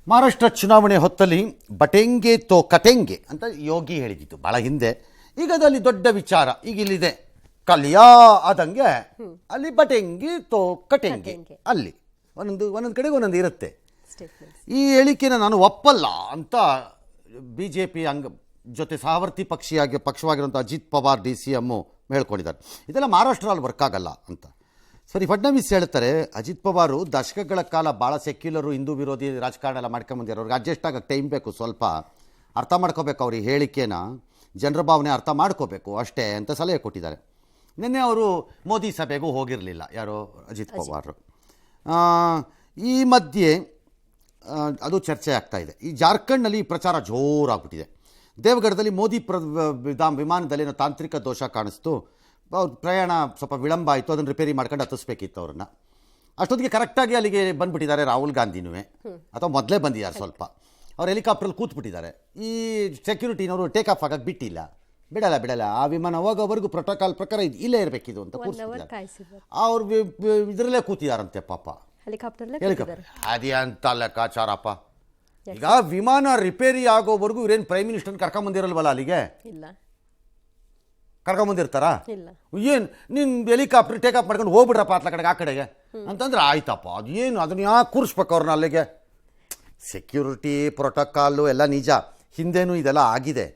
ಮಹಾರಾಷ್ಟ್ರ ಚುನಾವಣೆ ಹೊತ್ತಲ್ಲಿ ಬಟೆಂಗೆ ತೋ ಕಟೆಂಗೆ ಅಂತ ಯೋಗಿ ಹೇಳಿದಿತ್ತು ಭಾಳ ಹಿಂದೆ. ಈಗ ಅದಲ್ಲಿ ದೊಡ್ಡ ವಿಚಾರ ಈಗ ಇಲ್ಲಿದೆ, ಕಲ್ಯಾ ಆದಂಗೆ ಅಲ್ಲಿ ಬಟೆಂಗೆ ತೋ ಕಟೆಂಗೆ, ಅಲ್ಲಿ ಒಂದೊಂದು ಕಡೆಗೆ ಒಂದೊಂದು ಇರುತ್ತೆ. ಈ ಹೇಳಿಕೆನ ನಾನು ಒಪ್ಪಲ್ಲ ಅಂತ ಬಿ ಜೆ ಪಿ ಜೊತೆ ಸಹವರ್ತಿ ಪಕ್ಷವಾಗಿರುವಂಥ ಅಜಿತ್ ಪವಾರ್ DCM ಹೇಳ್ಕೊಂಡಿದ್ದಾರೆ. ಇದೆಲ್ಲ ಮಹಾರಾಷ್ಟ್ರಲ್ಲಿ ವರ್ಕ್ ಆಗಲ್ಲ ಅಂತ. ಸರಿ, ಫಡ್ನವೀಸ್ ಹೇಳ್ತಾರೆ ಅಜಿತ್ ಪವಾರು ದಶಕಗಳ ಕಾಲ ಭಾಳ ಸೆಕ್ಯುಲರು ಹಿಂದೂ ವಿರೋಧಿ ರಾಜಕಾರಣ ಎಲ್ಲ ಮಾಡ್ಕೊಂಬಂದಿರೋ, ಅವ್ರಿಗೆ ಅಡ್ಜಸ್ಟ್ ಆಗಕ್ಕೆ ಟೈಮ್ ಬೇಕು, ಸ್ವಲ್ಪ ಅರ್ಥ ಮಾಡ್ಕೋಬೇಕು, ಅವ್ರಿಗೆ ಹೇಳಿಕೆನ ಜನರ ಭಾವನೆ ಅರ್ಥ ಮಾಡ್ಕೋಬೇಕು ಅಷ್ಟೇ ಅಂತ ಸಲಹೆ ಕೊಟ್ಟಿದ್ದಾರೆ. ನಿನ್ನೆ ಅವರು ಮೋದಿ ಸಭೆಗೂ ಹೋಗಿರಲಿಲ್ಲ, ಯಾರು ಅಜಿತ್ ಪವಾರ್. ಈ ಮಧ್ಯೆ ಅದು ಚರ್ಚೆ ಆಗ್ತಾ ಇದೆ. ಈ ಜಾರ್ಖಂಡ್ನಲ್ಲಿ ಪ್ರಚಾರ ಜೋರಾಗ್ಬಿಟ್ಟಿದೆ. ದೇವಗಢದಲ್ಲಿ ಮೋದಿ ವಿಮಾನದಲ್ಲಿ ಏನೋ ತಾಂತ್ರಿಕ ದೋಷ ಕಾಣಿಸ್ತು, ಅವ್ರ ಪ್ರಯಾಣ ಸ್ವಲ್ಪ ವಿಳಂಬ ಆಯಿತು, ಅದನ್ನು ರಿಪೇರಿ ಮಾಡ್ಕೊಂಡು ಹತ್ತಿಸ್ಬೇಕಿತ್ತು ಅವ್ರನ್ನ. ಅಷ್ಟೊತ್ತಿಗೆ ಕರೆಕ್ಟಾಗಿ ಅಲ್ಲಿಗೆ ಬಂದುಬಿಟ್ಟಿದ್ದಾರೆ ರಾಹುಲ್ ಗಾಂಧಿನೂ, ಅಥವಾ ಮೊದಲೇ ಬಂದಿದ್ದಾರೆ. ಸ್ವಲ್ಪ ಅವ್ರು ಹೆಲಿಕಾಪ್ಟ್ರಲ್ಲಿ ಕೂತ್ಬಿಟ್ಟಿದ್ದಾರೆ. ಈ ಸೆಕ್ಯೂರಿಟಿನವರು ಟೇಕ್ ಆಫ್ ಆಗಕ್ಕೆ ಬಿಡಲ್ಲ. ಆ ವಿಮಾನ ಹೋಗೋವರೆಗೂ ಪ್ರೋಟೋಕಾಲ್ ಪ್ರಕಾರ ಇಲ್ಲೇ ಇರಬೇಕಿದು ಅಂತ ಕೂರಿಸಿದ್ದಾರೆ. ಅವ್ರು ಇದರಲ್ಲೇ ಕೂತಿದಾರಂತೆ ಪಾಪ, ಹೆಲಿಕಾಪ್ಟರ್. ಅದೇ ಅಂತ ಲೆಕ್ಕಾಚಾರಪ್ಪ. ಈಗ ವಿಮಾನ ರಿಪೇರಿ ಆಗೋವರೆಗೂ ಇವ್ರೇನು ಪ್ರೈಮ್ ಮಿನಿಸ್ಟರ್ ಕರ್ಕೊಂಬಂದಿರಲ್ವಲ್ಲ, ಅಲ್ಲಿಗೆ ಕರ್ಕೊಂಬಂದಿರ್ತಾರ? ಏನು ನೀನು ಹೆಲಿಕಾಪ್ಟರ್ ಟೇಕ್ ಆಫ್ ಮಾಡ್ಕೊಂಡು ಹೋಗ್ಬಿಡ್ರಪ್ಪ ಅತ್ಲ ಕಡೆಗೆ ಆ ಕಡೆಗೆ ಅಂತಂದ್ರೆ ಆಯ್ತಪ್ಪ. ಅದೇನು ಅದನ್ನ ಯಾಕೆ ಕೂರಿಸ್ಬೇಕು ಅವ್ರನ್ನ ಅಲ್ಲಿಗೆ? ಸೆಕ್ಯೂರಿಟಿ ಪ್ರೋಟೋಕಾಲು ಎಲ್ಲ ನಿಜ, ಹಿಂದೆನೂ ಇದೆಲ್ಲ ಆಗಿದೆ.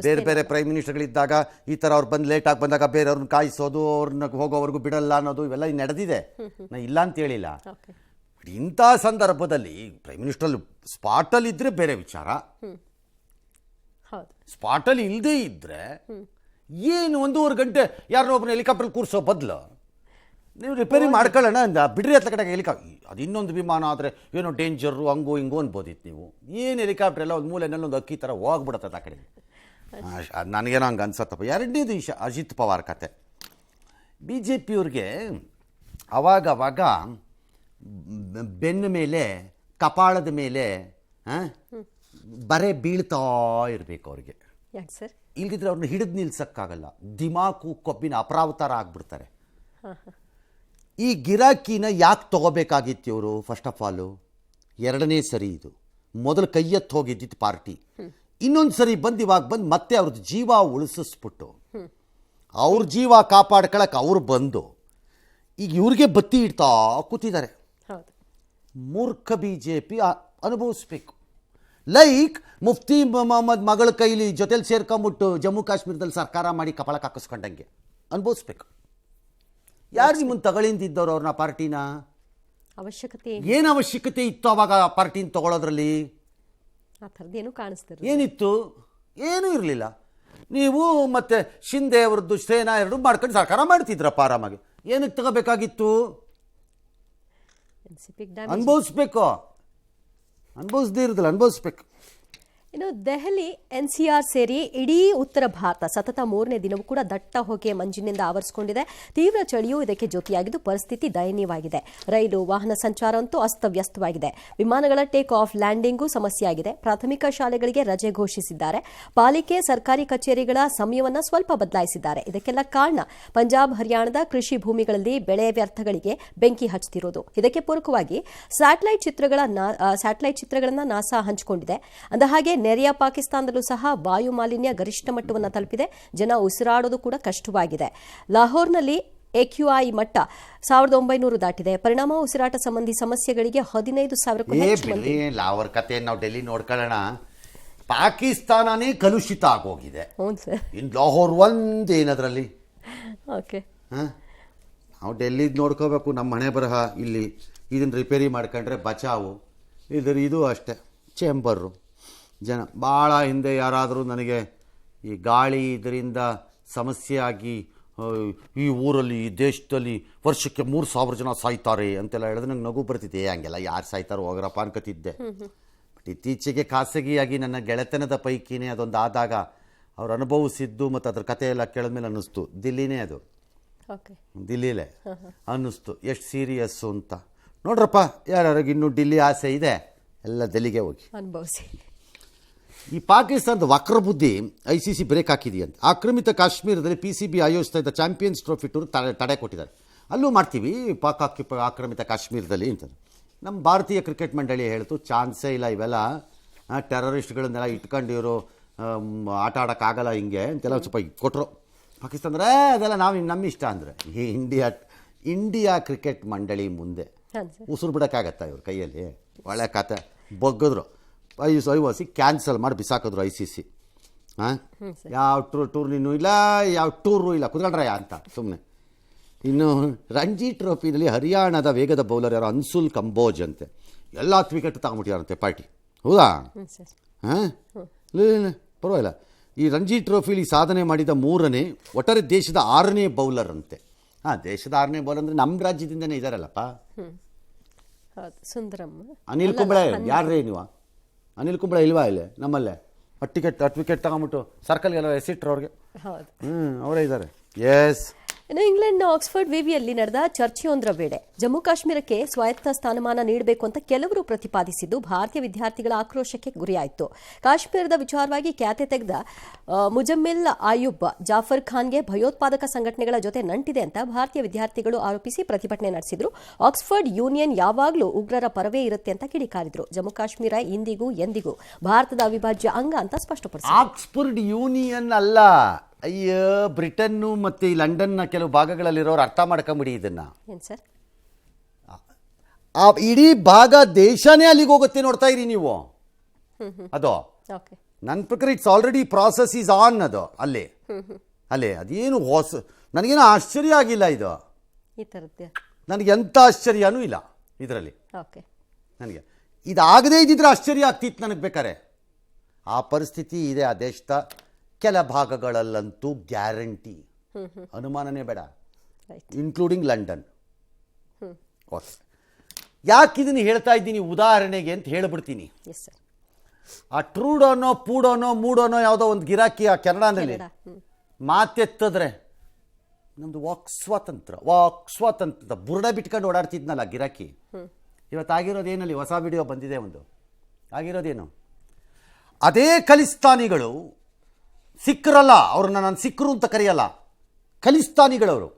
ಬೇರೆ ಬೇರೆ ಪ್ರೈಮ್ ಮಿನಿಸ್ಟರ್ಗಳಿದ್ದಾಗ ಈ ಥರ ಅವ್ರು ಬಂದು ಲೇಟಾಗಿ ಬಂದಾಗ ಬೇರೆಯವ್ರನ್ನ ಕಾಯಿಸೋದು, ಅವ್ರನ್ನ ಹೋಗೋವರೆಗೂ ಬಿಡಲ್ಲ ಅನ್ನೋದು ಇವೆಲ್ಲ ನಡೆದಿದೆ. ನಾ ಇಲ್ಲ ಅಂತ ಹೇಳಿಲ್ಲ. ಇಂಥ ಸಂದರ್ಭದಲ್ಲಿ ಪ್ರೈಮ್ ಮಿನಿಸ್ಟರ್ ಸ್ಪಾಟಲ್ಲಿ ಇದ್ದರೆ ಬೇರೆ ವಿಚಾರ. ಸ್ಪಾಟಲ್ಲಿ ಇಲ್ಲದೇ ಇದ್ದರೆ ಏನು 1.5 ಗಂಟೆ ಯಾರನ್ನೋ ಒಬ್ಬನ ಹೆಲಿಕಾಪ್ಟರ್ ಕೂರಿಸೋ ಬದಲು ನೀವು ರಿಪೇರಿ ಮಾಡ್ಕೊಳ್ಳೋಣ ಬಿಡ್ರಿ ಅತ್ತ ಕಡೆಗೆ ಹೆಲಿಕಾಪ್ಟರ್. ಅದು ಇನ್ನೊಂದು ವಿಮಾನ ಆದರೆ ಏನೋ ಡೇಂಜರು ಹಂಗೋ ಹಿಂಗೋ ಅನ್ಬೋದಿತ್ತು. ನೀವು ಏನು ಹೆಲಿಕಾಪ್ಟರ್ ಎಲ್ಲ ಒಂದು ಮೂಲೆಯಲ್ಲಿ ಒಂದು ಅಕ್ಕಿ ಥರ ಹೋಗ್ಬಿಡತ್ತೆ ಆ ಕಡೆ. ನನಗೇನೋ ಹಂಗೆ ಅನ್ಸತ್ತಪ್ಪ. ಎರಡನೇದು ಅಜಿತ್ ಪವಾರ್ ಕತೆ. BJP ಅವ್ರಿಗೆ ಅವಾಗವಾಗ ಬೆನ್ನ ಮೇಲೆ ಕಪಾಳದ ಮೇಲೆ ಬರೆ ಬೀಳ್ತಾ ಇರಬೇಕು ಅವ್ರಿಗೆ. ಇಲ್ದಿದ್ರೆ ಅವ್ರನ್ನ ಹಿಡಿದು ನಿಲ್ಸಕ್ಕಾಗಲ್ಲ. ದಿಮಾಕು ಕೊಬ್ಬಿನ ಅಪರಾವತಾರ ಆಗ್ಬಿಡ್ತಾರೆ. ಈ ಗಿರಾಕಿನ ಯಾಕೆ ತಗೋಬೇಕಾಗಿತ್ತು ಇವರು? ಫಸ್ಟ್ ಆಫ್ ಆಲು ಎರಡನೇ ಸರಿ ಇದು. ಮೊದಲು ಕೈಯತ್ತು ಹೋಗಿದ್ದಿತ್ತು ಪಾರ್ಟಿ, ಇನ್ನೊಂದು ಸರಿ ಇವಾಗ ಬಂದು ಮತ್ತೆ ಅವ್ರದ್ದು ಜೀವ ಉಳಿಸಿಸ್ಬಿಟ್ಟು ಅವ್ರ ಜೀವ ಕಾಪಾಡ್ಕೊಳಕ್ಕೆ ಅವ್ರು ಬಂದು ಈಗ ಇವ್ರಿಗೆ ಬತ್ತಿ ಇಡ್ತಾ ಕೂತಿದ್ದಾರೆ. ಮೂರ್ಖ BJP ಅನುಭವಿಸ್ಬೇಕು. ಲೈಕ್ ಮುಫ್ತಿ ಮೊಹಮ್ಮದ್ ಮಗಳ ಕೈಲಿ ಜೊತೆಲಿ ಸೇರ್ಕೊಂಬಿಟ್ಟು ಜಮ್ಮು ಕಾಶ್ಮೀರದಲ್ಲಿ ಸರ್ಕಾರ ಮಾಡಿ ಕಪಾಳಕ್ಕೆ ಹಾಕಿಸ್ಕೊಂಡಂಗೆ ಅನುಭವಿಸ್ಬೇಕು. ಯಾರು ನಿಮ್ಮನ್ನು ತಗೊಳ್ಳಿಂದಿದ್ದವ್ರು ಅವ್ರನ್ನ ಪಾರ್ಟಿನ? ಏನು ಅವಶ್ಯಕತೆ ಇತ್ತು ಅವಾಗ ಪಾರ್ಟಿನ ತಗೊಳ್ಳೋದ್ರಲ್ಲಿ? ಏನಿತ್ತು? ಏನೂ ಇರಲಿಲ್ಲ. ನೀವು ಮತ್ತೆ ಶಿಂದೆ ಅವ್ರದ್ದು ಸೇನಾ ಎರಡು ಮಾಡ್ಕೊಂಡು ಸರ್ಕಾರ ಮಾಡ್ತಿದ್ರಪ್ಪ ಆರಾಮಾಗಿ. ಏನಕ್ಕೆ ತಗೋಬೇಕಾಗಿತ್ತು? ಅನುಭವಿಸ್ಬೇಕು. ಅನುಭವಿಸದೇ ಇರೋದಿಲ್ಲ, ಅನುಭವಿಸ್ಬೇಕು. ಇನ್ನು ದೆಹಲಿ, NCR ಸೇರಿ ಇಡೀ ಉತ್ತರ ಭಾರತ ಸತತ 3ನೇ ದಿನವೂ ಕೂಡ ದಟ್ಟ ಹೊಗೆ ಮಂಜಿನಿಂದ ಆವರಿಸಿಕೊಂಡಿದೆ. ತೀವ್ರ ಚಳಿಯೂ ಇದಕ್ಕೆ ಜೊತೆಯಾಗಿದ್ದು ಪರಿಸ್ಥಿತಿ ದಯನೀಯವಾಗಿದೆ. ರೈಲು ವಾಹನ ಸಂಚಾರ ಅಂತೂ ಅಸ್ತವ್ಯಸ್ತವಾಗಿದೆ. ವಿಮಾನಗಳ ಟೇಕ್ ಆಫ್ ಲ್ಯಾಂಡಿಂಗೂ ಸಮಸ್ಯೆಯಾಗಿದೆ. ಪ್ರಾಥಮಿಕ ಶಾಲೆಗಳಿಗೆ ರಜೆ ಘೋಷಿಸಿದ್ದಾರೆ. ಪಾಲಿಕೆ ಸರ್ಕಾರಿ ಕಚೇರಿಗಳ ಸಮಯವನ್ನು ಸ್ವಲ್ಪ ಬದಲಾಯಿಸಿದ್ದಾರೆ. ಇದಕ್ಕೆಲ್ಲ ಕಾರಣ ಪಂಜಾಬ್, ಹರಿಯಾಣದ ಕೃಷಿ ಭೂಮಿಗಳಲ್ಲಿ ಬೆಳೆ ವ್ಯರ್ಥಗಳಿಗೆ ಬೆಂಕಿ ಹಚ್ಚುತ್ತಿರುವುದು. ಇದಕ್ಕೆ ಪೂರಕವಾಗಿ ಸ್ಯಾಟಲೈಟ್ ಚಿತ್ರಗಳನ್ನು ನಾಸಾ ಹಂಚಿಕೊಂಡಿದೆ. ಅಂದಹಾಗೆ ನೆರೆಯ ಪಾಕಿಸ್ತಾನದಲ್ಲೂ ಸಹ ವಾಯು ಮಾಲಿನ್ಯ ಗರಿಷ್ಠ ಮಟ್ಟವನ್ನು ತಲುಪಿದೆ. ಜನ ಉಸಿರಾಡೋದು ಕೂಡ ಕಷ್ಟವಾಗಿದೆ. ಲಾಹೋರ್ನಲ್ಲಿ AQI ಮಟ್ಟ 1900 ದಾಟಿದೆ. ಪರಿಣಾಮ ಉಸಿರಾಟ ಸಂಬಂಧಿ ಸಮಸ್ಯೆಗಳಿಗೆ 15,000ಕ್ಕೂ ಹೆಚ್ಚು ಮಂದಿ. ಲಾಹೋರ್ ಕತೆ ನಾವು ಡೆಲ್ಲಿ ನೋಡ್ಕೊಳ್ಳೋಣ. ಪಾಕಿಸ್ತಾನನೇ ಕಲುಷಿತ ಆಗೋಗಿದೆ. ಇನ್ನು ಲಾಹೋರ್ ಒಂದೇನದ್ರಲ್ಲಿ. ನಾವು ಡೆಲ್ಲಿ ನೋಡ್ಕೋಬೇಕು. ನಮ್ಮ ಮನೆ ಬರಹ ಇಲ್ಲಿ ಇದನ್ನು ರಿಪೇರಿ ಮಾಡ್ಕೊಂಡ್ರೆ ಬಚಾವು. ಇದು ಅಷ್ಟೇ ಚೇಂಬರು. ಜನ ಭಾಳ ಹಿಂದೆ ಯಾರಾದರೂ ನನಗೆ ಈ ಗಾಳಿ ಇದರಿಂದ ಸಮಸ್ಯೆ ಆಗಿ ಈ ಊರಲ್ಲಿ ಈ ದೇಶದಲ್ಲಿ ವರ್ಷಕ್ಕೆ 3,000 ಜನ ಸಾಯ್ತಾರೆ ಅಂತೆಲ್ಲ ಹೇಳಿದ್ರೆ ನಂಗೆ ನಗು ಬರ್ತಿದ್ದೆ. ಹಂಗೆಲ್ಲ ಯಾರು ಸಾಯ್ತಾರೋ ಹೋಗ್ರಪ್ಪ ಅನ್ಕೋತಿದ್ದೆ. ಬಟ್ ಇತ್ತೀಚೆಗೆ ಖಾಸಗಿಯಾಗಿ ನನ್ನ ಗೆಳೆತನದ ಪೈಕಿನೇ ಅದೊಂದು ಆದಾಗ ಅವ್ರು ಅನುಭವಿಸಿದ್ದು ಮತ್ತು ಅದ್ರ ಕಥೆ ಎಲ್ಲ ಕೇಳಿದ್ಮೇಲೆ ಅನ್ನಿಸ್ತು. ದಿಲ್ಲಿನೇ ಅದು, ದಿಲ್ಲಿಲೇ ಅನ್ನಿಸ್ತು ಎಷ್ಟು ಸೀರಿಯಸ್ಸು ಅಂತ. ನೋಡ್ರಪ್ಪ, ಯಾರ್ಯಾರಿಗೆ ಇನ್ನೂ ಡಿಲ್ಲಿ ಆಸೆ ಇದೆ ಎಲ್ಲ ಡೆಲ್ಲಿಗೆ ಹೋಗಿ ಅನುಭವಿಸಿ. ಈ ಪಾಕಿಸ್ತಾನದ ವಕ್ರ ಬುದ್ಧಿ ICC ಬ್ರೇಕ್ ಹಾಕಿದೆಯಂತೆ. ಆಕ್ರಮಿತ ಕಾಶ್ಮೀರದಲ್ಲಿ PCB ಆಯೋಜಿಸ್ತಾ ಇದ್ದ ಚಾಂಪಿಯನ್ಸ್ ಟ್ರೋಫಿ ಟೂರ್ ತಡೆ ಕೊಟ್ಟಿದ್ದಾರೆ. ಅಲ್ಲೂ ಮಾಡ್ತೀವಿ ಆಕ್ರಮಿತ ಕಾಶ್ಮೀರದಲ್ಲಿ ಅಂತ. ನಮ್ಮ ಭಾರತೀಯ ಕ್ರಿಕೆಟ್ ಮಂಡಳಿ ಹೇಳ್ತು ಚಾನ್ಸೇ ಇಲ್ಲ, ಇವೆಲ್ಲ ಟೆರರಿಸ್ಟ್ಗಳನ್ನೆಲ್ಲ ಇಟ್ಕೊಂಡು ಇವರು ಆಟ ಆಡೋಕ್ಕಾಗಲ್ಲ ಹಿಂಗೆ ಅಂತೆಲ್ಲ ಸ್ವಲ್ಪ ಕೊಟ್ಟರು. ಪಾಕಿಸ್ತಾನ ಅಂದರೆ ಅದೆಲ್ಲ ನಮ್ಮ ಇಷ್ಟ ಅಂದರೆ ಈ ಇಂಡಿಯಾ ಕ್ರಿಕೆಟ್ ಮಂಡಳಿ ಮುಂದೆ ಉಸಿರು ಬಿಡೋಕ್ಕಾಗತ್ತಾ ಇವ್ರ ಕೈಯಲ್ಲಿ? ಒಳ್ಳೆ ಕತೆ ಬಗ್ಗಿದ್ರು. IOC ಕ್ಯಾನ್ಸಲ್ ಮಾಡಿ ಬಿಸಾಕಿದ್ರು ICC. ಹಾಂ, ಯಾವ ಟೂರ್ನಿನೂ ಇಲ್ಲ, ಯಾವ ಟೂರು ಇಲ್ಲ, ಕುತ್ಕೊಂಡ್ರಯ್ಯ ಅಂತ ಸುಮ್ಮನೆ. ಇನ್ನು ರಂಜಿ ಟ್ರೋಫಿನಲ್ಲಿ ಹರಿಯಾಣದ ವೇಗದ ಬೌಲರ್ ಯಾರೋ ಅನ್ಸುಲ್ ಕಂಬೋಜ್ ಅಂತೆ, ಎಲ್ಲ ವಿಕೆಟ್ ತಗೊಂಬಿಟ್ಟಿದಾರಂತೆ ಪಾರ್ಟಿ. ಹೌದಾ? ಹಾಂ, ಪರವಾಗಿಲ್ಲ. ಈ ರಂಜಿ ಟ್ರೋಫಿಲಿ ಸಾಧನೆ ಮಾಡಿದ 3ನೇ, ಒಟ್ಟಾರೆ ದೇಶದ 6ನೇ ಬೌಲರ್ ಅಂತೆ. ಹಾಂ, ದೇಶದ 6ನೇ ಬೌಲರ್ ಅಂದರೆ ನಮ್ಮ ರಾಜ್ಯದಿಂದನೇ ಇದ್ದಾರಲ್ಲಪ್ಪ. ಸುಂದರಂ ಅನಿಲ್ ಕುಂಬ್ಳೆ. ಯಾರ್ರೀ ನೀವು? ಅನಿಲ್ ಕುಂಬ್ಳೆ ಇಲ್ವಾ ಇಲ್ಲಿ ನಮ್ಮಲ್ಲೇ? 10 ವಿಕೆಟ್ ತಗೊಂಬಿಟ್ಟು ಸರ್ಕಲ್ಗೆಲ್ಲ ಎಸಿಟ್ರು ಅವ್ರಿಗೆ. ಅವರೇ ಇದ್ದಾರೆ. ಎಸ್. ಇನ್ನು ಇಂಗ್ಲೆಂಡ್ನ ಆಕ್ಸ್ಫರ್ಡ್ ವಿವಿಯಲ್ಲಿ ನಡೆದ ಚರ್ಚೆಯೊಂದರ ವೇಳೆ ಜಮ್ಮು ಕಾಶ್ಮೀರಕ್ಕೆ ಸ್ವಾಯತ್ತ ಸ್ಥಾನಮಾನ ನೀಡಬೇಕು ಅಂತ ಕೆಲವರು ಪ್ರತಿಪಾದಿಸಿದ್ದು ಭಾರತೀಯ ವಿದ್ಯಾರ್ಥಿಗಳ ಆಕ್ರೋಶಕ್ಕೆ ಗುರಿಯಾಯಿತು. ಕಾಶ್ಮೀರದ ವಿಚಾರವಾಗಿ ಖ್ಯಾತೆ ತೆಗೆದ ಮುಜಮ್ಮಿಲ್ ಆಯುಬ್ ಜಾಫರ್ ಖಾನ್ಗೆ ಭಯೋತ್ಪಾದಕ ಸಂಘಟನೆಗಳ ಜೊತೆ ನಂಟಿದೆ ಅಂತ ಭಾರತೀಯ ವಿದ್ಯಾರ್ಥಿಗಳು ಆರೋಪಿಸಿ ಪ್ರತಿಭಟನೆ ನಡೆಸಿದ್ರು. ಆಕ್ಸ್ಫರ್ಡ್ ಯೂನಿಯನ್ ಯಾವಾಗಲೂ ಉಗ್ರರ ಪರವೇ ಇರುತ್ತೆ ಅಂತ ಕಿಡಿಕಾರಿದ್ರು. ಜಮ್ಮು ಕಾಶ್ಮೀರ ಇಂದಿಗೂ ಎಂದಿಗೂ ಭಾರತದ ಅವಿಭಾಜ್ಯ ಅಂಗ ಅಂತ ಸ್ಪಷ್ಟಪಡಿಸಿದ್ರು. ಆಕ್ಸ್ಫರ್ಡ್ ಯೂನಿಯನ್ ಅಲ್ಲ, ಅಯ್ಯೋ ಬ್ರಿಟನ್ನು ಮತ್ತು ಈ ಲಂಡನ್ನ ಕೆಲವು ಭಾಗಗಳಲ್ಲಿರೋರು ಅರ್ಥ ಮಾಡ್ಕೊಂಬಿಡಿ ಇದನ್ನು. ಏನು ಸರ್? ಆ ಇಡೀ ಭಾಗ ದೇಶನೇ ಅಲ್ಲಿಗೆ ಹೋಗುತ್ತೆ, ನೋಡ್ತಾ ಇರಿ ನೀವು. ಅದು ನನ್ನ ಪ್ರಕಾರ it's already process is on. ಅದು ಅಲ್ಲೇ ಅದೇನು ನನಗೇನು ಆಶ್ಚರ್ಯ ಆಗಿಲ್ಲ ಇದು. ಈ ಥರದ್ದು ನನಗೆ ಎಂಥ ಆಶ್ಚರ್ಯನೂ ಇಲ್ಲ ಇದರಲ್ಲಿ. ನನಗೆ ಇದಾಗದೇ ಇದ್ದಿದ್ರೆ ಆಶ್ಚರ್ಯ ಆಗ್ತಿತ್ತು ನನಗೆ ಬೇಕಾರೆ. ಆ ಪರಿಸ್ಥಿತಿ ಇದೆ ಆ ದೇಶದ ಕೆಲ ಭಾಗಗಳಲ್ಲಂತೂ ಗ್ಯಾರಂಟಿ, ಅನುಮಾನನೇ ಬೇಡ, ಇನ್ಕ್ಲೂಡಿಂಗ್ ಲಂಡನ್. ಯಾಕೆ ಇದನ್ನು ಹೇಳ್ತಾ ಇದ್ದೀನಿ ಉದಾಹರಣೆಗೆ ಅಂತ ಹೇಳ್ಬಿಡ್ತೀನಿ. ಆ ಟ್ರೂಡೋನೋ ಪೂಡೋನೋ ಮೂಡೋನೋ ಯಾವುದೋ ಒಂದು ಗಿರಾಕಿ ಆ ಕೆನಡಾನಲ್ಲಿ ಮಾತೆತ್ತಿದ್ರೆ ನಮ್ಮದು ವಾಕ್ ಸ್ವಾತಂತ್ರ್ಯ ಬುರ್ಡ ಬಿಟ್ಕೊಂಡು ಓಡಾಡ್ತಿದ್ನಲ್ಲ ಗಿರಾಕಿ. ಇವತ್ತಾಗಿರೋದೇನಲ್ಲಿ ಹೊಸ ವಿಡಿಯೋ ಬಂದಿದೆ ಒಂದು. ಆಗಿರೋದೇನು, ಅದೇ ಖಲಿಸ್ತಾನಿಗಳು ಸಿಖ್ರಲ್ಲ, ಅವ್ರನ್ನ ನಾನು ಸಿಖ್ರು ಅಂತ ಕರೆಯಲ್ಲ, ಖಲಿಸ್ತಾನಿಗಳವರು.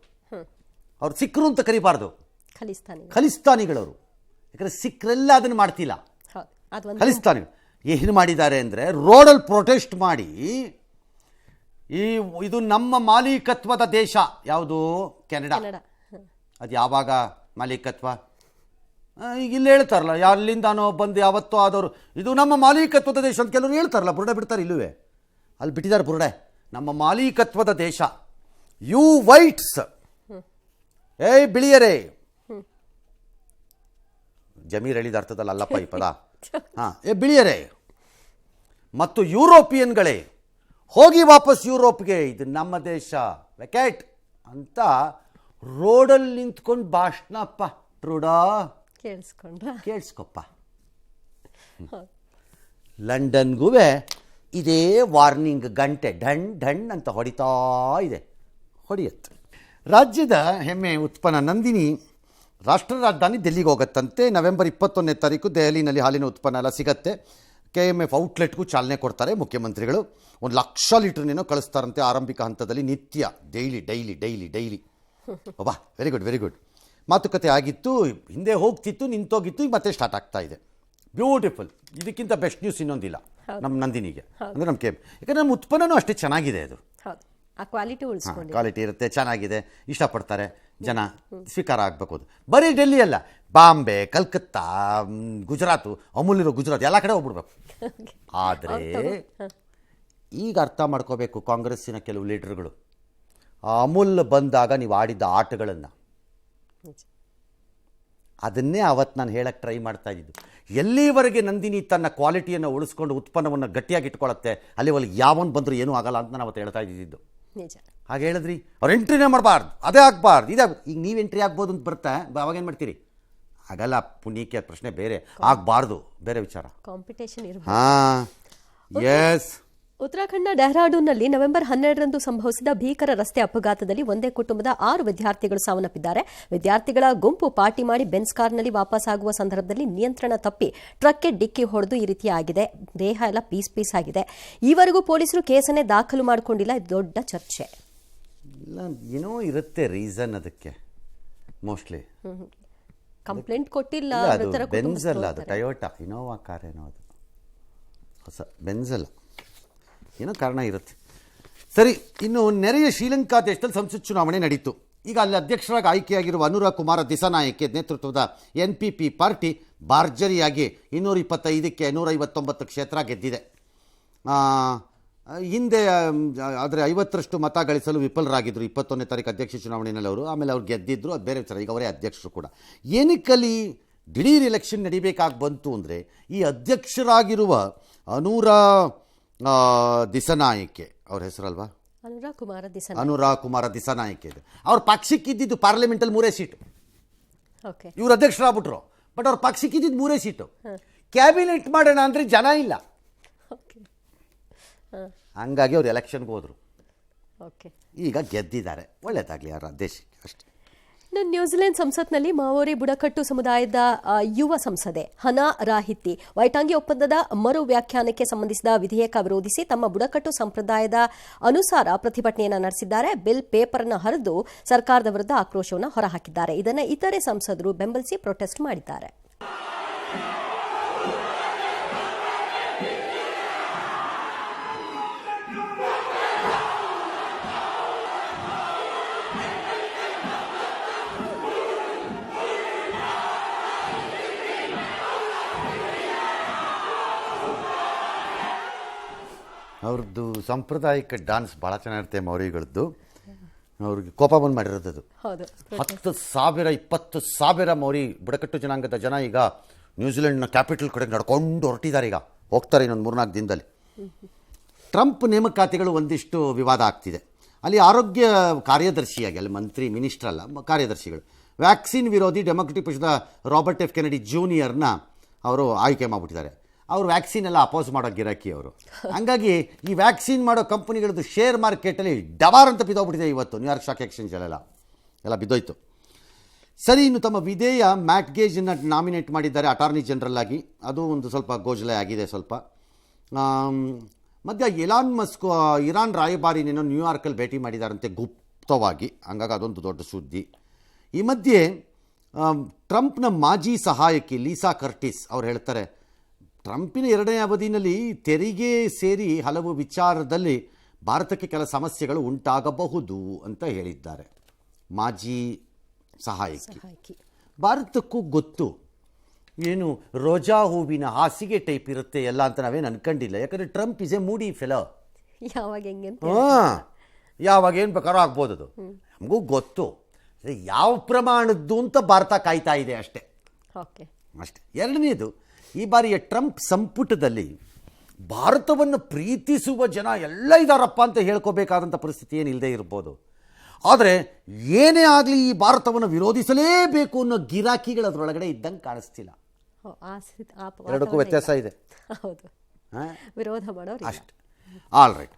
ಅವ್ರು ಸಿಖ್ರು ಅಂತ ಕರಿಬಾರ್ದು, ಖಲಿಸ್ತಾನಿಗಳವರು. ಯಾಕಂದರೆ ಸಿಖ್ರೆಲ್ಲ ಅದನ್ನು ಮಾಡ್ತಿಲ್ಲ. ಖಲಿಸ್ತಾನಿಗಳು ಏನು ಮಾಡಿದ್ದಾರೆ ಅಂದರೆ ರೋಡಲ್ಲಿ ಪ್ರೊಟೆಸ್ಟ್ ಮಾಡಿ ಇದು ನಮ್ಮ ಮಾಲೀಕತ್ವದ ದೇಶ. ಯಾವುದು? ಕೆನಡಾ. ಅದು ಯಾವಾಗ ಮಾಲೀಕತ್ವ? ಈಗ ಇಲ್ಲಿ ಹೇಳ್ತಾರಲ್ಲ, ಅಲ್ಲಿಂದಾನೋ ಬಂದು ಯಾವತ್ತೋ ಆದವರು ಇದು ನಮ್ಮ ಮಾಲೀಕತ್ವದ ದೇಶ ಅಂತ ಕೆಲವರು ಹೇಳ್ತಾರಲ್ಲ, ಬುರುಡೆ ಬಿಡ್ತಾರೆ. ಇಲ್ಲವೇ ಅಲ್ಲಿ ಬಿಟ್ಟಿದ್ದಾರೆ ಬುರುಡೆ. ನಮ್ಮ ಮಾಲೀಕತ್ವದ ದೇಶ. ಯು ವೈಟ್ಸ್, ಏಯ್ ಬಿಳಿಯರೇ, ಜಮೀರ್ ಹೇಳಿದ ಅರ್ಥದಲ್ಲಿ ಅಲ್ಲಪ್ಪ ಈ ಪದ. ಬಿಳಿಯರೇ ಮತ್ತು ಯುರೋಪಿಯನ್ಗಳೇ ಹೋಗಿ ವಾಪಸ್ ಯುರೋಪ್ಗೆ, ಇದು ನಮ್ಮ ದೇಶ, ವೆಕೆಟ್ ಅಂತ ರೋಡಲ್ಲಿ ನಿಂತ್ಕೊಂಡು ಭಾಷಣಪ್ಪ. ಟ್ರೂಡೋ ಕೇಳಿಸ್ಕೊಪ್ಪ. ಲಂಡನ್ಗೂ ಇದೇ ವಾರ್ನಿಂಗ್ ಗಂಟೆ ಢಣ್ ಢಣ್ ಅಂತ ಹೊಡಿತಾ ಇದೆ, ಹೊಡೆಯುತ್ತೆ. ರಾಜ್ಯದ ಹೆಮ್ಮೆ ಉತ್ಪನ್ನ ನಂದಿನಿ ರಾಷ್ಟ್ರ ರಾಜಧಾನಿ ಡೆಲ್ಲಿಗೆ ಹೋಗುತ್ತಂತೆ. ನವೆಂಬರ್ 21ನೇ ತಾರೀಕು ದೆಹಲಿನಲ್ಲಿ ಹಾಲಿನ ಉತ್ಪನ್ನ ಎಲ್ಲ ಸಿಗತ್ತೆ. KMF ಔಟ್ಲೆಟ್ಗೂ ಚಾಲನೆ ಕೊಡ್ತಾರೆ ಮುಖ್ಯಮಂತ್ರಿಗಳು. 1 ಲಕ್ಷ ಲೀಟ್ರನ್ನೇನೋ ಕಳಿಸ್ತಾರಂತೆ ಆರಂಭಿಕ ಹಂತದಲ್ಲಿ, ನಿತ್ಯ ಡೈಲಿ. ಒಬ್ಬಾ very good. ಮಾತುಕತೆ ಆಗಿತ್ತು, ಹಿಂದೆ ಹೋಗ್ತಿತ್ತು, ನಿಂತೋಗಿತ್ತು, ಈಗ ಮತ್ತೆ ಸ್ಟಾರ್ಟ್ ಆಗ್ತಾ ಇದೆ. ಬ್ಯೂಟಿಫುಲ್. ಇದಕ್ಕಿಂತ ಬೆಸ್ಟ್ ನ್ಯೂಸ್ ಇನ್ನೊಂದಿಲ್ಲ ನಮ್ಮ ನಂದಿನಿಗೆ, ಅಂದರೆ ನಮ್ಮ ಯಾಕಂದರೆ ನಮ್ಮ ಉತ್ಪನ್ನನೂ ಅಷ್ಟೇ ಚೆನ್ನಾಗಿದೆ. ಅದು ಕ್ವಾಲಿಟಿ ಇರುತ್ತೆ, ಚೆನ್ನಾಗಿದೆ, ಇಷ್ಟಪಡ್ತಾರೆ ಜನ, ಸ್ವೀಕಾರ ಆಗಬೇಕು. ಅದು ಬರೀ ಡೆಲ್ಲಿ ಅಲ್ಲ, ಬಾಂಬೆ, ಕಲ್ಕತ್ತಾ, ಗುಜರಾತು, ಅಮೂಲ್ ಗುಜರಾತ್ ಎಲ್ಲ ಕಡೆ ಹೋಗ್ಬಿಡ್ಬೇಕು. ಆದರೆ ಈಗ ಅರ್ಥ ಮಾಡ್ಕೋಬೇಕು ಕಾಂಗ್ರೆಸ್ಸಿನ ಕೆಲವು ಲೀಡರ್ಗಳು, ಅಮೂಲ್ ಬಂದಾಗ ನೀವು ಆಡಿದ್ದ ಆಟಗಳನ್ನು, ಅದನ್ನೇ ಅವತ್ತು ನಾನು ಹೇಳಕ್ಕೆ ಟ್ರೈ ಮಾಡ್ತಾ ಇದ್ದಿದ್ದು. ಎಲ್ಲಿವರೆಗೆ ನಂದಿನಿ ತನ್ನ ಕ್ವಾಲಿಟಿಯನ್ನು ಉಳಿಸ್ಕೊಂಡು ಉತ್ಪನ್ನವನ್ನು ಗಟ್ಟಿಯಾಗಿ ಇಟ್ಕೊಳ್ಳುತ್ತೆ, ಅಲ್ಲಿವರೆಗೆ ಯಾವನು ಬಂದರೂ ಏನೂ ಆಗಲ್ಲ ಅಂತ ನಾನು ಅವತ್ತು ಹೇಳ್ತಾ ಇದ್ದಿದ್ದು. ಹಾಗೆ ಹೇಳಿದ್ರಿ, ಅವ್ರು ಎಂಟ್ರಿನೇ ಮಾಡಬಾರ್ದು, ಅದೇ ಆಗಬಾರ್ದು, ಇದೇ. ಈಗ ನೀವು ಎಂಟ್ರಿ ಆಗ್ಬೋದು ಅಂತ ಬರುತ್ತೆ, ಅವಾಗೇನು ಮಾಡ್ತೀರಿ? ಆಗಲ್ಲ. ಪುಣ್ಯಕ್ಕೆ ಪ್ರಶ್ನೆ ಬೇರೆ, ಆಗಬಾರ್ದು ಬೇರೆ ವಿಚಾರ. ಕಾಂಪಿಟೇಷನ್ ಇರಬೇಕು. ಎಸ್. ಉತ್ತರಾಖಂಡ್ನ ಡೆಹ್ರಾಡೂನ್ನಲ್ಲಿ ನವೆಂಬರ್ 12ರಂದು ಸಂಭವಿಸಿದ ಭೀಕರ ರಸ್ತೆ ಅಪಘಾತದಲ್ಲಿ ಒಂದೇ ಕುಟುಂಬದ 6 ವಿದ್ಯಾರ್ಥಿಗಳು ಸಾವನ್ನಪ್ಪಿದ್ದಾರೆ. ವಿದ್ಯಾರ್ಥಿಗಳ ಗುಂಪು ಪಾರ್ಟಿ ಮಾಡಿ ಬೆನ್ಸ್ ಕಾರ್ನಲ್ಲಿ ವಾಪಸ್ ಆಗುವ ಸಂದರ್ಭದಲ್ಲಿ ನಿಯಂತ್ರಣ ತಪ್ಪಿ ಟ್ರಕ್ಗೆ ಡಿಕ್ಕಿ ಹೊಡೆದು ಈ ರೀತಿ ಆಗಿದೆ. ದೇಹ ಎಲ್ಲ ಪೀಸ್ ಆಗಿದೆ. ಈವರೆಗೂ ಪೊಲೀಸರು ಕೇಸನ್ನೇ ದಾಖಲು ಮಾಡಿಕೊಂಡಿಲ್ಲ. ಇದು ದೊಡ್ಡ ಚರ್ಚೆ. ಏನೋ ಇರುತ್ತೆ ರೀಸನ್ ಅದಕ್ಕೆ ಮೋಸ್ಟ್ಲಿ. ಕಂಪ್ಲೇಂಟ್ ಕೊಟ್ಟಿಲ್ಲ ಇಲ್ಲ, ಅದು ಮೃತರ ಬೆನ್ಸ್ ಅಲ್ಲ, ಅದು ಕುಟುಂಬಸ್ಥರು ಟಯೋಟಾ ಇನೋವಾ ಕಾರ್ ಏನೋ ಅದು ಹೊಸ ಬೆನ್ಸ್ ಅಲ್ಲ, ಏನೋ ಕಾರಣ ಇರುತ್ತೆ. ಸರಿ, ಇನ್ನು ನೆರೆಯ ಶ್ರೀಲಂಕಾ ದೇಶದಲ್ಲಿ ಸಂಸತ್ ಚುನಾವಣೆ ನಡೀತು. ಈಗ ಅಲ್ಲಿ ಅಧ್ಯಕ್ಷರಾಗಿ ಆಯ್ಕೆಯಾಗಿರುವ ಅನುರಾ ಕುಮಾರ ದಿಸಾನಾಯಕೆ ನೇತೃತ್ವದ NPP ಪಾರ್ಟಿ ಭರ್ಜರಿಯಾಗಿ 225ಕ್ಕೆ 159 ಕ್ಷೇತ್ರ ಗೆದ್ದಿದೆ. ಹಿಂದೆ ಆದರೆ 50ರಷ್ಟು ಮತ ಗಳಿಸಲು ವಿಫಲರಾಗಿದ್ದರು 21ನೇ ತಾರೀಕು ಅಧ್ಯಕ್ಷ ಚುನಾವಣೆಯಲ್ಲಿ ಅವರು. ಆಮೇಲೆ ಅವ್ರು ಗೆದ್ದಿದ್ರು, ಅದು ಬೇರೆ ವಿಚಾರ. ಈಗ ಅವರೇ ಅಧ್ಯಕ್ಷರು ಕೂಡ. ಏನಕ್ಕಲ್ಲಿ ದಿಢೀರ್ ಎಲೆಕ್ಷನ್ ನಡಿಬೇಕಾಗಿ ಬಂತು ಅಂದರೆ, ಈ ಅಧ್ಯಕ್ಷರಾಗಿರುವ ಅನುರಾ ದಿಸಾನಾಯಕೆ ಅವ್ರ ಹೆಸರಲ್ವಾ, ಅನುರಾ ಕುಮಾರ ದಿಸಾನಾಯಕೆ ಇದೆ. ಅವ್ರ ಪಕ್ಷಕ್ಕೆ ಇದ್ದಿದ್ದು ಪಾರ್ಲಿಮೆಂಟಲ್ಲಿ 3 ಸೀಟು. ಇವರು ಅಧ್ಯಕ್ಷರಾಗ್ಬಿಟ್ರು, ಬಟ್ ಅವ್ರ ಪಕ್ಷಕ್ಕೆ ಇದ್ದಿದ್ದು 3 ಸೀಟು. ಕ್ಯಾಬಿನೆಟ್ ಮಾಡೋಣ ಅಂದರೆ ಜನ ಇಲ್ಲ, ಹಂಗಾಗಿ ಅವ್ರು ಎಲೆಕ್ಷನ್ಗೆ ಹೋದರು. ಈಗ ಗೆದ್ದಿದ್ದಾರೆ, ಒಳ್ಳೆಯದಾಗಲಿ ಅವರ ದೇಶಕ್ಕೆ ಅಷ್ಟೇ. ನ್ಯೂಜಿಲೆಂಡ್ ಸಂಸತ್ನಲ್ಲಿ ಮಾವೋರಿ ಬುಡಕಟ್ಟು ಸಮುದಾಯದ ಯುವ ಸಂಸದೆ ಹನಾ ರಾಹಿತಿ ವೈಟಾಂಗಿ ಒಪ್ಪಂದದ ಮರು ವ್ಯಾಖ್ಯಾನಕ್ಕೆ ಸಂಬಂಧಿಸಿದ ವಿಧೇಯಕ ವಿರೋಧಿಸಿ ತಮ್ಮ ಬುಡಕಟ್ಟು ಸಂಪ್ರದಾಯದ ಅನುಸಾರ ಪ್ರತಿಭಟನೆಯನ್ನು ನಡೆಸಿದ್ದಾರೆ. ಬಿಲ್ ಪೇಪರ್ ಅನ್ನು ಹರಿದು ಸರ್ಕಾರದ ವಿರುದ್ಧ ಆಕ್ರೋಶವನ್ನು ಹೊರಹಾಕಿದ್ದಾರೆ. ಇದನ್ನು ಇತರೆ ಸಂಸದರು ಬೆಂಬಲಿಸಿ ಪ್ರೊಟೆಸ್ಟ್ ಮಾಡಿದ್ದಾರೆ. ಅವ್ರದ್ದು ಸಾಂಪ್ರದಾಯಿಕ ಡಾನ್ಸ್ ಭಾಳ ಚೆನ್ನಾಗಿರುತ್ತೆ ಮೌರಿಗಳದ್ದು. ಅವ್ರಿಗೆ ಕೋಪ ಬಂದು ಮಾಡಿರೋದು ಅದು. 10,000 20,000 ಮೌರಿ ಬುಡಕಟ್ಟು ಜನಾಂಗದ ಜನ ಈಗ ನ್ಯೂಜಿಲೆಂಡ್ನ ಕ್ಯಾಪಿಟಲ್ ಕಡೆಗೆ ನಡ್ಕೊಂಡು ಹೊರಟಿದ್ದಾರೆ. ಈಗ ಹೋಗ್ತಾರೆ ಇನ್ನೊಂದು 3-4 ದಿನದಲ್ಲಿ. ಟ್ರಂಪ್ ನೇಮಕಾತಿಗಳು ಒಂದಿಷ್ಟು ವಿವಾದ ಆಗ್ತಿದೆ. ಅಲ್ಲಿ ಆರೋಗ್ಯ ಕಾರ್ಯದರ್ಶಿಯಾಗಿ, ಅಲ್ಲಿ ಮಂತ್ರಿ ಮಿನಿಸ್ಟರ್ ಅಲ್ಲ, ಕಾರ್ಯದರ್ಶಿಗಳು ವ್ಯಾಕ್ಸಿನ್ ವಿರೋಧಿ ಡೆಮೊಕ್ರೆಟಿಕ್ ಪಕ್ಷದ ರಾಬರ್ಟ್ ಎಫ್ ಕೆನಡಿ ಜೂನಿಯರ್ನ ಅವರು ಆಯ್ಕೆ ಮಾಡಿಬಿಟ್ಟಿದ್ದಾರೆ. ಅವರು ವ್ಯಾಕ್ಸಿನ್ ಎಲ್ಲ ಅಪೋಸ್ ಮಾಡೋ ಗಿರಾಕಿ ಅವರು. ಹಂಗಾಗಿ ಈ ವ್ಯಾಕ್ಸಿನ್ ಮಾಡೋ ಕಂಪನಿಗಳದ್ದು ಶೇರ್ ಮಾರ್ಕೆಟಲ್ಲಿ ಡಬಾರ್ ಅಂತ ಬಿದ್ದೋಗ್ಬಿಟ್ಟಿದೆ. ಇವತ್ತು ನ್ಯೂಯಾರ್ಕ್ ಸ್ಟಾಕ್ ಎಕ್ಸ್ಚೇಂಜಲ್ಲೆಲ್ಲ ಬಿದ್ದೋಯ್ತು. ಸರಿ, ಇನ್ನು ತಮ್ಮ ವಿಧೇಯ ಮ್ಯಾಟ್ ಗೇಜನ್ನು ನಾಮಿನೇಟ್ ಮಾಡಿದ್ದಾರೆ ಅಟಾರ್ನಿ ಜನರಲ್ ಆಗಿ. ಅದು ಒಂದು ಸ್ವಲ್ಪ ಗೋಜಲೆ ಆಗಿದೆ ಸ್ವಲ್ಪ. ಮಧ್ಯ ಎಲಾನ್ ಮಸ್ಕ್ ಇರಾನ್ ರಾಯಭಾರಿನೇನೋ ನ್ಯೂಯಾರ್ಕಲ್ಲಿ ಭೇಟಿ ಮಾಡಿದಾರಂತೆ ಗುಪ್ತವಾಗಿ, ಹಂಗಾಗಿ ಅದೊಂದು ದೊಡ್ಡ ಸುದ್ದಿ. ಈ ಮಧ್ಯೆ ಟ್ರಂಪ್ನ ಮಾಜಿ ಸಹಾಯಕಿ ಲೀಸಾ ಕರ್ಟಿಸ್ ಅವ್ರು ಹೇಳ್ತಾರೆ, ಟ್ರಂಪಿನ 2ನೇ ಅವಧಿಯಲ್ಲಿ ತೆರಿಗೆ ಸೇರಿ ಹಲವು ವಿಚಾರದಲ್ಲಿ ಭಾರತಕ್ಕೆ ಕೆಲ ಸಮಸ್ಯೆಗಳು ಉಂಟಾಗಬಹುದು ಅಂತ ಹೇಳಿದ್ದಾರೆ. ಮಾಜಿ ಸಹಾಯಕಿ ಭಾರತಕ್ಕೂ ಗೊತ್ತು ಏನು ರೋಜಾ ಹೂವಿನ ಹಾಸಿಗೆ ಟೈಪ್ ಇರುತ್ತೆ ಎಲ್ಲ ಅಂತ ನಾವೇನು ಅನ್ಕೊಂಡಿಲ್ಲ. ಯಾಕಂದರೆ Trump is a moody fellow. ಯಾವಾಗ ಏನು ಬೇಕಾದ್ರೂ ಆಗ್ಬೋದು. ಅದು ನಮಗೂ ಗೊತ್ತು ಯಾವ ಪ್ರಮಾಣದ್ದು ಅಂತ ಭಾರತ ಕಾಯ್ತಾ ಇದೆ ಅಷ್ಟೇ. ಎರಡನೇದು, ಈ ಬಾರಿಯ ಟ್ರಂಪ್ ಸಂಪುಟದಲ್ಲಿ ಭಾರತವನ್ನು ಪ್ರೀತಿಸುವ ಜನ ಎಲ್ಲ ಇದ್ದಾರಪ್ಪ ಅಂತ ಹೇಳ್ಕೋಬೇಕಾದಂಥ ಪರಿಸ್ಥಿತಿ ಏನಿಲ್ಲದೆ ಇರ್ಬೋದು. ಆದರೆ ಏನೇ ಆಗಲಿ ಈ ಭಾರತವನ್ನು ವಿರೋಧಿಸಲೇಬೇಕು ಅನ್ನೋ ಗಿರಾಕಿಗಳು ಅದರೊಳಗಡೆ ಇದ್ದಂಗೆ ಕಾಣಿಸ್ತಿಲ್ಲ. ಎರಡಕ್ಕೂ ವ್ಯತ್ಯಾಸ ಇದೆ. ವಿರೋಧ ಮಾಡೋರು ಅಷ್ಟೇ. All right.